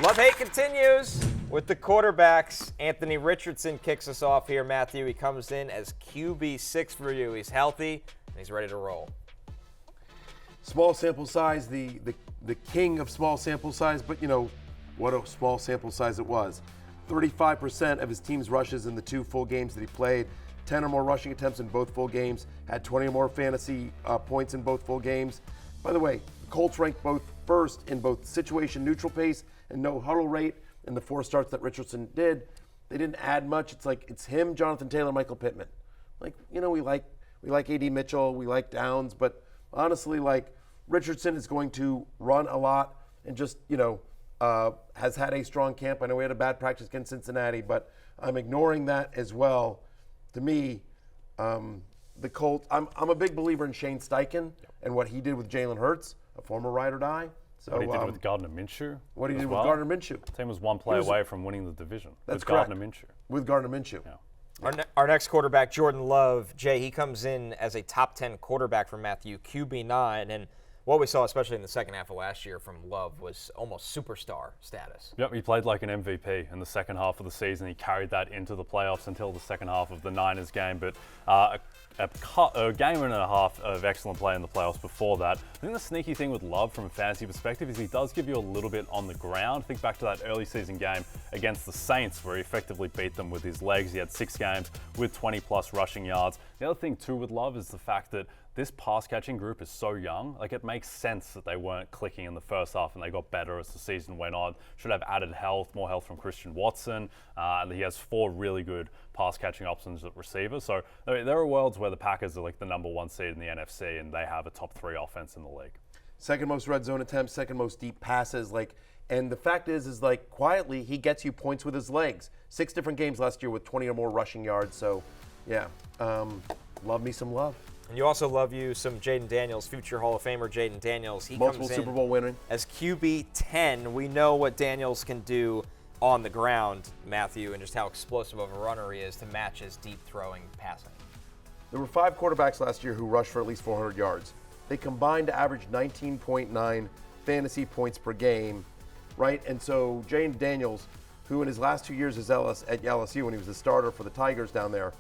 Love-hate continues with the quarterbacks. Anthony Richardson kicks us off here, Matthew. He comes in as QB6 for you. He's healthy, and he's ready to roll. Small sample size, the king of small sample size, but what a small sample size it was. 35% of his team's rushes in the 2 full games that he played, 10 or more rushing attempts in both full games, had 20 or more fantasy points in both full games. By the way, the Colts ranked both first in both situation neutral pace and no huddle rate in the 4 starts that Richardson did. They didn't add much. It's him, Jonathan Taylor, Michael Pittman. We like A.D. Mitchell, we like Downs, but honestly, Richardson is going to run a lot and just, has had a strong camp. I know we had a bad practice against Cincinnati, but I'm ignoring that as well. To me, the Colts, I'm a big believer in Shane Steichen and what he did with Jalen Hurts, a former ride or die. So, what he did with Gardner Minshew. What he did with Gardner Minshew. The team was one play away from winning the division. That's correct. Gardner Minshew. With Gardner Minshew. Yeah. Our next quarterback, Jordan Love. Jay, he comes in as a top 10 quarterback for Matthew, QB9. And what we saw, especially in the second half of last year from Love, was almost superstar status. Yep, he played like an MVP in the second half of the season. He carried that into the playoffs until the second half of the Niners game. But a game and a half of excellent play in the playoffs before that. I think the sneaky thing with Love from a fantasy perspective is he does give you a little bit on the ground. Think back to that early season game against the Saints where he effectively beat them with his legs. He had 6 games with 20-plus rushing yards. The other thing, too, with Love is the fact that this pass-catching group is so young. It makes sense that they weren't clicking in the first half and they got better as the season went on. Should have added more health from Christian Watson. And he has 4 really good pass-catching options at receiver. So there are worlds where the Packers are the number 1 seed in the NFC and they have a top 3 offense in the league. Second most red zone attempts, second most deep passes. And the fact is quietly he gets you points with his legs. 6 different games last year with 20 or more rushing yards. So, yeah, love me some Love. And you also love you some Jayden Daniels, future Hall of Famer Jayden Daniels. He multiple comes in Super Bowl winning as QB10. We know what Daniels can do on the ground, Matthew, and just how explosive of a runner he is to match his deep throwing passing. There were 5 quarterbacks last year who rushed for at least 400 yards. They combined to average 19.9 fantasy points per game, right? And so Jayden Daniels, who in his last 2 years at LSU when he was the starter for the Tigers down there,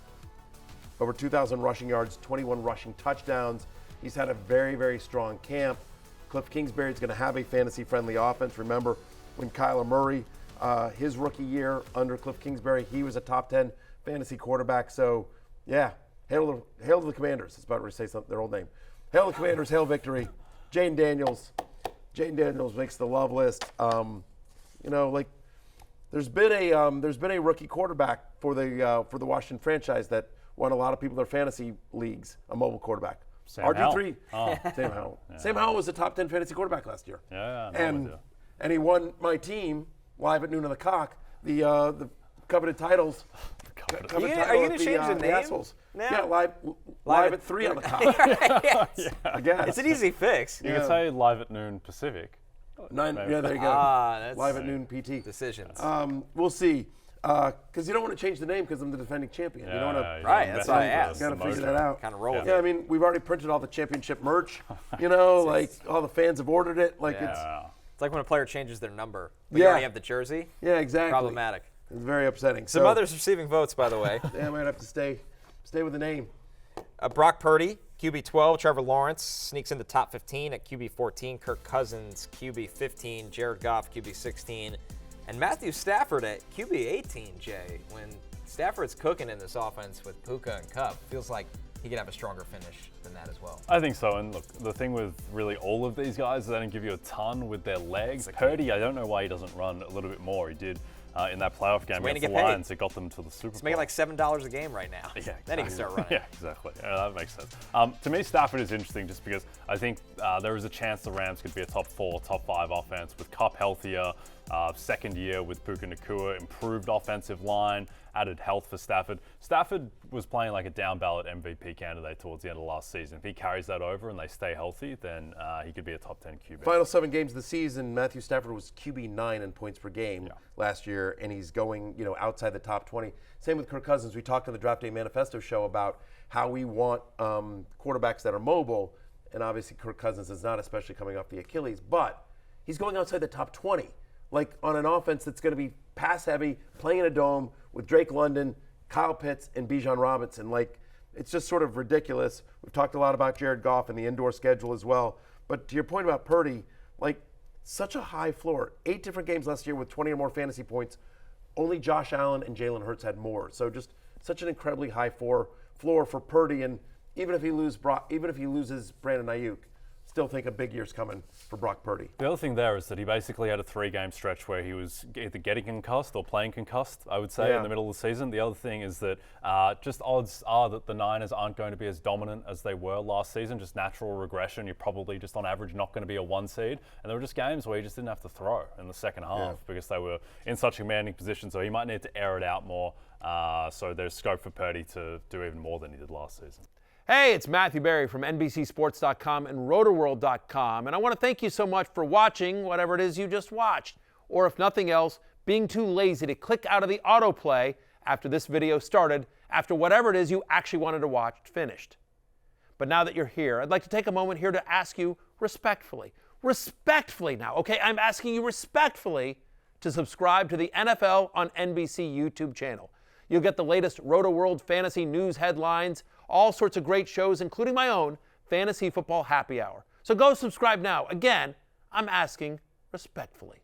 over 2,000 rushing yards, 21 rushing touchdowns. He's had a very, very strong camp. Cliff Kingsbury is going to have a fantasy-friendly offense. Remember when Kyler Murray, his rookie year under Cliff Kingsbury, he was a top 10 fantasy quarterback. So, yeah, hail to the Commanders. I was about to say their old name. Hail the Commanders, hail victory. Jayden Daniels. Jayden Daniels makes the love list. There's been a rookie quarterback for the Washington franchise that won a lot of people their fantasy leagues, a mobile quarterback. Sam RG3. Howell. Sam Howell. Yeah. Sam Howell was a top 10 fantasy quarterback last year. Yeah. And he won my team live at noon on the cock, the coveted titles. Are you going to change the name? Assholes. Now? Yeah, live at 3 on the cock. Yes. I guess. It's an easy fix. You could say live at noon Pacific. 9, yeah, there you go. That's live at noon PT. Decisions. We'll see. Because you don't want to change the name because I'm the defending champion. Yeah, you don't want to. Right, that's why I asked. Got to figure that out. Kind of roll with Yeah, it. I mean, we've already printed all the championship merch. All the fans have ordered it. It's like when a player changes their number, but Yeah. you already have the jersey. Yeah, exactly. Problematic. It's very upsetting. Some others receiving votes, by the way. Yeah, I might have to stay with the name. Brock Purdy, QB12. Trevor Lawrence sneaks in the top 15 at QB14. Kirk Cousins, QB15. Jared Goff, QB16. And Matthew Stafford at QB18, Jay. When Stafford's cooking in this offense with Puka and Kupp, feels like he could have a stronger finish than that as well. I think so. And look, the thing with really all of these guys is they don't give you a ton with their legs. Purdy, I don't know why he doesn't run a little bit more. He did in that playoff game against the Lions. It got them to the Super Bowl. He's making like $7 a game right now. Yeah, exactly. Then he can start running. Yeah, exactly. Yeah, that makes sense. To me, Stafford is interesting just because I think there is a chance the Rams could be a top 4, top 5 offense with Kupp healthier, second year with Puka Nacua, improved offensive line, added health for Stafford. Stafford was playing like a down ballot MVP candidate towards the end of last season. If he carries that over and they stay healthy, then he could be a top 10 QB. Final 7 games of the season, Matthew Stafford was QB9 in points per game last year, and he's going outside the top 20. Same with Kirk Cousins. We talked on the Draft Day Manifesto show about how we want quarterbacks that are mobile, and obviously Kirk Cousins is not, especially coming off the Achilles, but he's going outside the top 20. like on an offense that's going to be pass heavy, playing in a dome with Drake London, Kyle Pitts, and Bijan Robinson. Like, it's just sort of ridiculous. We've talked a lot about Jared Goff and the indoor schedule as well. But to your point about Purdy, like, such a high floor. 8 different games last year with 20 or more fantasy points. Only Josh Allen and Jalen Hurts had more. So just such an incredibly high floor for Purdy. And even if he loses Brandon Ayuk, still think a big year's coming for Brock Purdy. The other thing there is that he basically had a 3-game stretch where he was either getting concussed or playing concussed, I would say, in the middle of the season. The other thing is that just odds are that the Niners aren't going to be as dominant as they were last season, just natural regression. You're probably just on average not going to be a 1 seed. And there were just games where you just didn't have to throw in the second half because they were in such a commanding position. So he might need to air it out more. So there's scope for Purdy to do even more than he did last season. Hey, it's Matthew Berry from NBCSports.com and RotoWorld.com, and I want to thank you so much for watching whatever it is you just watched, or if nothing else, being too lazy to click out of the autoplay after this video started, after whatever it is you actually wanted to watch finished. But now that you're here, I'd like to take a moment here to ask you respectfully now, okay? I'm asking you respectfully to subscribe to the NFL on NBC YouTube channel. You'll get the latest RotoWorld fantasy news headlines, all sorts of great shows, including my own Fantasy Football Happy Hour. So go subscribe now. Again, I'm asking respectfully.